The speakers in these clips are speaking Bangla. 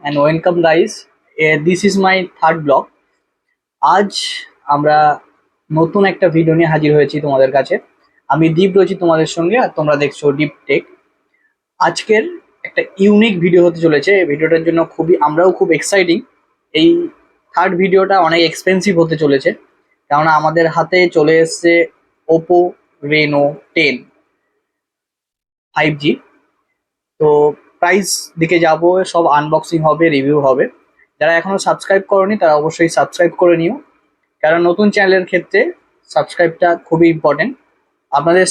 and welcome guys. This is my third blog. আজ আমরা নতুন একটা ভিডিও নিয়ে হাজির হয়েছি তোমাদের কাছে। আমি দীপ রয়েছি তোমাদের সঙ্গে, আর তোমরা দেখছো ডিপ টেক। আজকের একটা ইউনিক ভিডিও হতে চলেছে। এই ভিডিওটার জন্য আমরাও খুব এক্সাইটিং। এই থার্ড ভিডিওটা অনেক এক্সপেন্সিভ হতে চলেছে, কেননা আমাদের হাতে চলে এসছে Oppo Reno 10 5G। তো প্রাইস দিকে যাব, সব আনবক্সিং হবে, রিভিউ হবে। যারা এখনো সাবস্ক্রাইব করোনি তারা অবশ্যই সাবস্ক্রাইব করে নিও, কারণ নতুন চ্যানেলের ক্ষেত্রে সাবস্ক্রাইবটা খুবই ইম্পর্টেন্ট। আপনাদের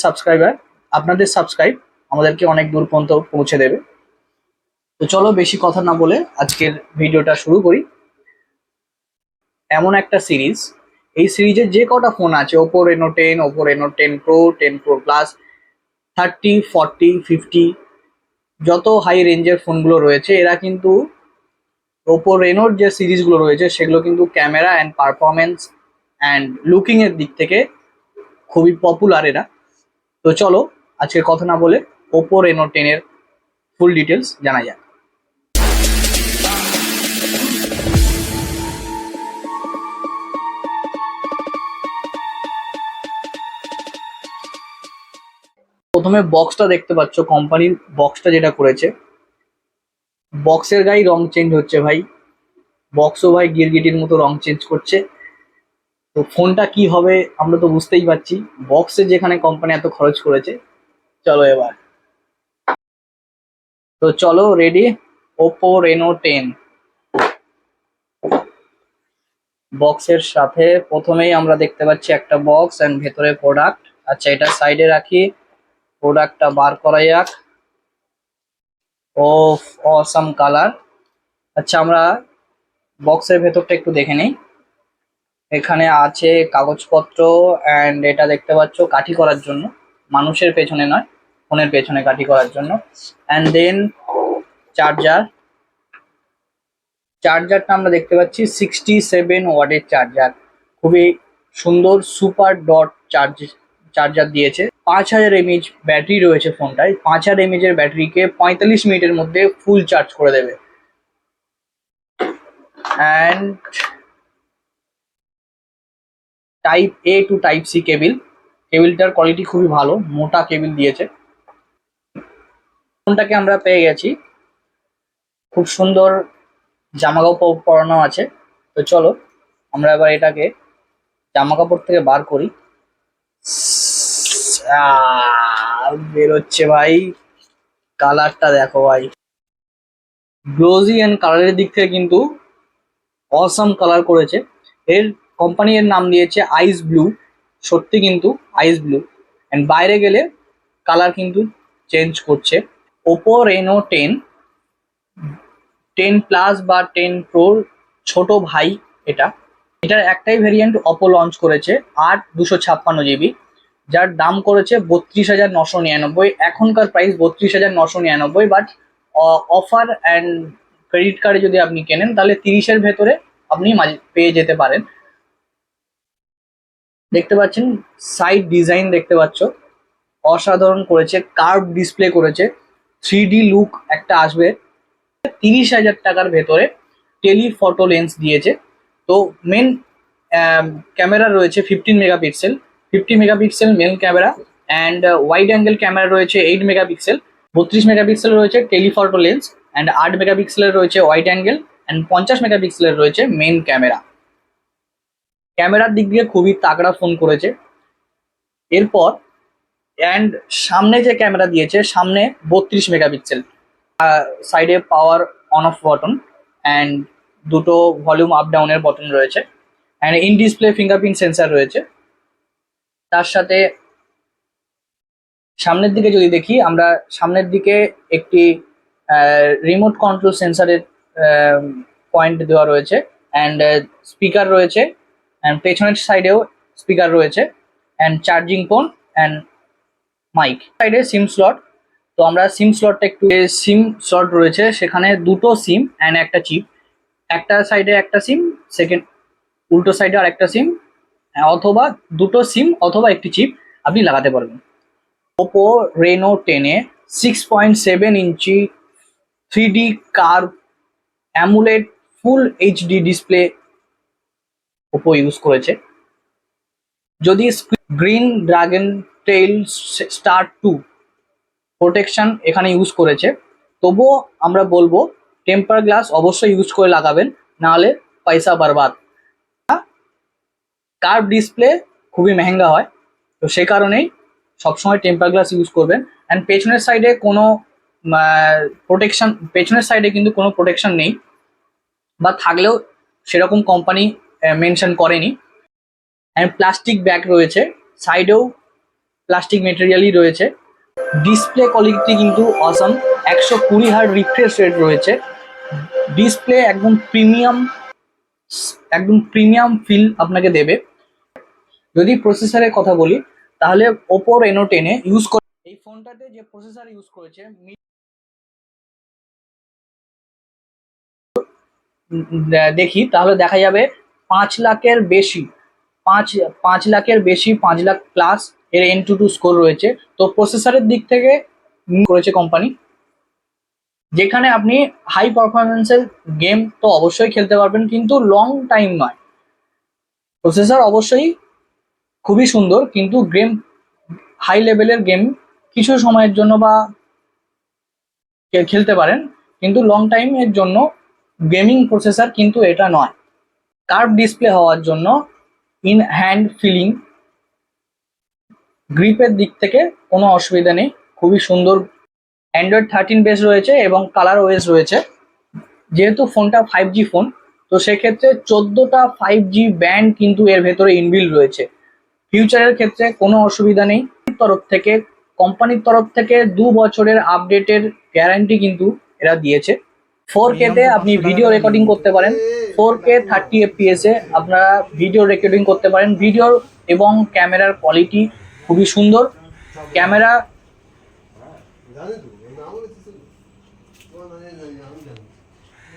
সাবস্ক্রাইব আমাদেরকে অনেক দূর পর্যন্ত পৌঁছে দেবে। তো চলো বেশি কথা না বলে আজকের ভিডিওটা শুরু করি। এমন একটা সিরিজ, এই সিরিজে যে কটা ফোন আছে, Oppo Reno 10, Oppo Reno 10 Pro, 10 Pro Plus, 30, 40, 50, যত হাই রেঞ্জের ফোনগুলো রয়েছে, এরা কিন্তু Oppo Renoর যে সিরিজগুলো রয়েছে সেগুলো কিন্তু camera and performance and looking এর দিক থেকে খুবই পপুলার এরা। তো চলো আজকে কথা না বলে Oppo Reno 10 এর ফুল ডিটেলস জানা যাক। প্রথমে বক্সটা দেখতে পাচ্ছ, কোম্পানির বক্সটা যেটা করেছে, বক্সের গায়ে রং চেঞ্জ হচ্ছে ভাই। বক্সও ভাই গিরগিটির মতো রং চেঞ্জ করছে। তো ফোনটা কি হবে আমরা তো বুঝতেই পারছি, বক্সে যেখানে কোম্পানি এত খরচ করেছে। চলো এবার, তো চলো রেডি। Oppo Reno 10 বক্সের সাথে প্রথমেই আমরা দেখতে পাচ্ছি একটা বক্স অ্যান্ড ভেতরে প্রোডাক্ট। আচ্ছা, এটা সাইডে রাখি, প্রোডাক্টটা বার করা যাক। ও অসাম কালার। আচ্ছা, আমরা বক্সের ভেতরটা একটু দেখে নিই। এখানে আছে কাগজপত্র অ্যান্ড এটা দেখতে পাচ্ছ কাঠি করার জন্য, মানুষের পেছনে নয়, ফোনের পেছনে কাঠি করার জন্য। অ্যান্ড দেন চার্জারটা আমরা দেখতে পাচ্ছি 67 ওয়াটের চার্জার। খুবই সুন্দর সুপার ডট চার্জার দিয়েছে। 5000 mAh ব্যাটারি রয়েছে ফোনটায়। 5000 mAh এর ব্যাটারিকে 45 মিনিটের মধ্যে ফুল চার্জ করে দেবে। And type A to type C কেবিলটার কোয়ালিটি খুবই ভালো, মোটা কেবিল দিয়েছে। ফোনটাকে আমরা পেয়ে গেছি, খুব সুন্দর জামা কাপড় পরানো আছে। তো চলো আমরা এবার এটাকে জামা কাপড় থেকে বার করি। বেরোচ্ছে ভাই, কালারটা দেখো ভাই, গ্লোজি অ্যান্ড কালারের দিক থেকে কিন্তু অসাম কালার করেছে। এর কোম্পানি এর নাম দিয়েছে আইস ব্লু। সত্যি কিন্তু আইস ব্লু। অ্যান্ড বাইরে গেলে কালার কিন্তু চেঞ্জ করছে। Oppo Reno 10 প্লাস বা 10 Pro ছোট ভাই এটার একটাই ভেরিয়েন্ট Oppo লঞ্চ করেছে, 8/256 GB, যার দাম করেছে 32,999। এখনকার price 32,999, but offer and credit কার্ডে যদি আপনি কেনেন তাহলে 30-এর ভেতরে আপনি পেয়ে যেতে পারেন। দেখতে পাচ্ছেন সাইড ডিজাইন, দেখতে পাচ্ছ অসাধারণ করেছে, কার্ভ ডিসপ্লে করেছে, 3D লুক একটা আসবে। 30,000 টাকার ভেতরে টেলিফটো লেন্স দিয়েছে। তো মেন ক্যামেরা রয়েছে 50 megapixel main camera, and wide angle camera রয়েছে 8 মেগাপিক্সেল, 32 মেগাপিক্সেল রয়েছে টেলিফটো লেন্স, অ্যান্ড 8 মেগাপিক্সেলের রয়েছে ওয়াইড অ্যাঙ্গেল, অ্যান্ড 50 মেগাপিক্সেলের রয়েছে মেন ক্যামেরা। ক্যামেরার দিক দিয়ে খুবই তাগড়া ফোন করেছে। এরপর অ্যান্ড সামনে যে ক্যামেরা দিয়েছে, সামনে 32 মেগাপিক্সেল, সাইডে power on off button and দুটো ভলিউম আপ ডাউনের বটন রয়েছে, and in display fingerprint sensor রয়েছে। তার সাথে সামনের দিকে যদি দেখি আমরা, সামনের দিকে একটি রিমোট কন্ট্রোল সেন্সারের পয়েন্ট দেওয়া রয়েছে, অ্যান্ড স্পিকার রয়েছে, অ্যান্ড পেছনের সাইডেও স্পিকার রয়েছে, and charging port and mic. সাইডে সিম স্লট। তো আমরা সিম স্লটটা একটু, সিম স্লট রয়েছে সেখানে দুটো সিম অ্যান্ড একটা চিপ। একটা সাইডে একটা সিম, সেকেন্ড উল্টো সাইডে আর একটা সিম, অথবা দুটো সিম অথবা একটি চিপ আপনি লাগাতে পারবেন। Oppo Reno 10 এ 6.7 ইঞ্চি 3D curve amulet full HD display Oppo use করেছে। যদি green dragon tail star 2 protection এখানে ইউজ করেছে, তবুও আমরা বলবো টেম্পার গ্লাস অবশ্যই ইউজ করে লাগাবেন, নাহলে পয়সা বরবাদ। কার্ভ ডিসপ্লে খুবই মেহেঙ্গা হয়, তো সেই কারণেই সবসময় টেম্পার গ্লাস ইউজ করবেন। অ্যান্ড পেছনের সাইডে কোনো প্রোটেকশন, পেছনের সাইডে কিন্তু কোনো প্রোটেকশন নেই, বা থাকলেও সেরকম কোম্পানি মেনশন করেনি। অ্যান্ড প্লাস্টিক ব্যাগ রয়েছে, সাইডেও প্লাস্টিক মেটেরিয়ালই রয়েছে। ডিসপ্লে কোয়ালিটি কিন্তু অসাম, 120 হার্জ রিফ্রেশ রেট রয়েছে। ডিসপ্লে একদম প্রিমিয়াম ফিল আপনাকে দেবে। যদি প্রসেসরের কথা বলি, তাহলে ওপো রেনো 10 ইউজ করে এই ফোনটাতে যে প্রসেসর ইউজ করেছে দেখি, তাহলে দেখা যাবে 5 লাখের বেশি, 5 লাখের বেশি, 5 লাখ প্লাস এর N22 স্কোর রয়েছে। তো প্রসেসরের দিক থেকে করেছে কোম্পানি, যেখানে আপনি হাই পারফরমেন্সের গেম তো অবশ্যই খেলতে পারবেন, কিন্তু লং টাইম নয়। প্রসেসর অবশ্যই খুবই সুন্দর, কিন্তু গেম, হাই লেভেলের গেম কিছু সময়ের জন্য বা খেলতে পারেন, কিন্তু লং টাইমের জন্য গেমিং প্রসেসর কিন্তু এটা নয়। কার্ভ ডিসপ্লে হওয়ার জন্য ইন হ্যান্ড ফিলিং, গ্রিপের দিক থেকে কোনো অসুবিধা নেই, খুবই সুন্দর। অ্যান্ড্রয়েড 13 বেস রয়েছে এবং ColorOS রয়েছে। যেহেতু ফোনটা 5G ফোন, তো সেক্ষেত্রে 14টা 5G ব্যান্ড কিন্তু এর ভেতরে ইনবিল্ট রয়েছে। ফিউচারের ক্ষেত্রে কোনো অসুবিধা নেই। কোম্পানির তরফ থেকে 2 বছরের আপডেটের গ্যারান্টি কিন্তু এরা দিয়েছে। 4K তে আপনি ভিডিও রেকর্ডিং করতে পারেন, 4K 30 FPS এ আপনারা ভিডিও রেকর্ডিং করতে পারেন। ভিডিও এবং ক্যামেরার কোয়ালিটি খুবই সুন্দর। ক্যামেরা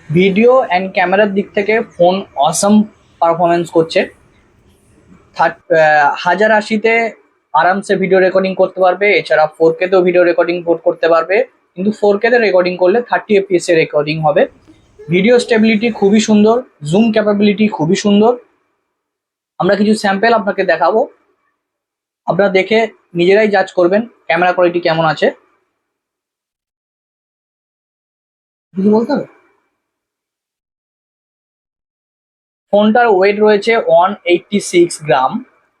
ভিডিও অ্যান্ড ক্যামেরার দিক থেকে ফোন অসাম পারফরমেন্স করছে। 1080-তে আরামসে ভিডিও রেকর্ডিং করতে পারবে, এছাড়া 4K তেও ভিডিও রেকর্ডিং করতে পারবে, কিন্তু 4K তে রেকর্ডিং করলে 30 FPS এ রেকর্ডিং হবে। ভিডিও স্টেবিলিটি খুবই সুন্দর, জুম ক্যাপাবিলিটি খুবই সুন্দর। আমরা কিছু স্যাম্পল আপনাকে দেখাবো, আপনারা দেখে নিজেরাই জাজ করবেন ক্যামেরা কোয়ালিটি কেমন আছে। কিছু বলতে হবে? ফোনটার ওয়েট রয়েছে 186 গ্রাম,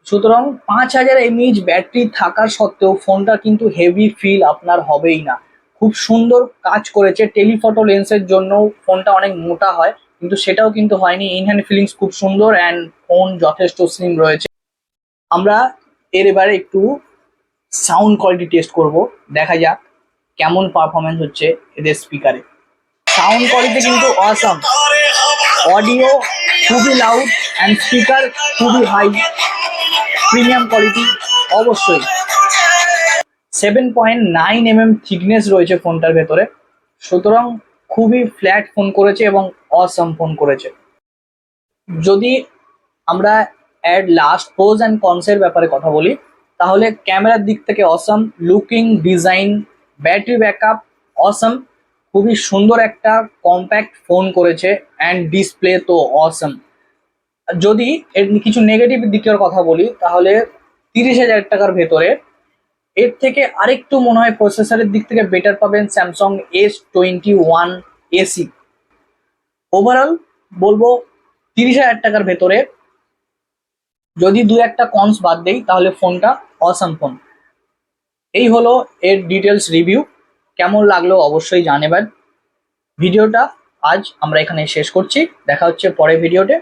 সুতরাং 5000 mAh ব্যাটারি থাকার সত্ত্বেও ফোনটা কিন্তু হেভি ফিল আপনার হবেই না। খুব সুন্দর কাজ করেছে। টেলিফটো লেন্সের জন্য ফোনটা অনেক মোটা হয়, কিন্তু সেটাও কিন্তু হয়নি। ইন হ্যান্ড ফিলিংস খুব সুন্দর অ্যান্ড ফোন যথেষ্ট স্লিম রয়েছে। আমরা এবারে একটু সাউন্ড কোয়ালিটি টেস্ট করব, দেখা যাক কেমন পারফরমেন্স হচ্ছে এদের স্পিকারে। সাউন্ড কোয়ালিটি কিন্তু অসাম, অডিও খুবই লাউড অ্যান্ড স্পিকার খুবই হাই, প্রিমিয়াম কোয়ালিটি অবশ্যই। 7.9 mm থিকনেস রয়েছে ফোনটার ভেতরে, সুতরাং খুবই ফ্ল্যাট ফোন করেছে এবং অসাম ফোন করেছে। যদি আমরা অ্যাট লাস্ট প্রোজ অ্যান্ড কনসের ব্যাপারে কথা বলি, তাহলে ক্যামেরার দিক থেকে awesome, looking, design, battery backup awesome, খুবই সুন্দর একটা কম্প্যাক্ট ফোন করেছে। অ্যান্ড ডিসপ্লে তো অসাম। যদি এর কিছু নেগেটিভ দিকের কথা বলি, তাহলে 30,000 টাকার ভেতরে এর থেকে আরেকটু মনে হয় প্রসেসরের দিক থেকে বেটার পাবেন স্যামসাং S21 AC। ওভারঅল বলবো 30,000 টাকার ভেতরে যদি দু একটা কনস বাদ দেই, তাহলে ফোনটা অসাম ফোন। এই হলো এর ডিটেলস রিভিউ। কেমন লাগলো অবশ্যই জানাবেন। ভিডিওটা আজ আমরা এখানে শেষ করছি, দেখা হচ্ছে পরের ভিডিওতে।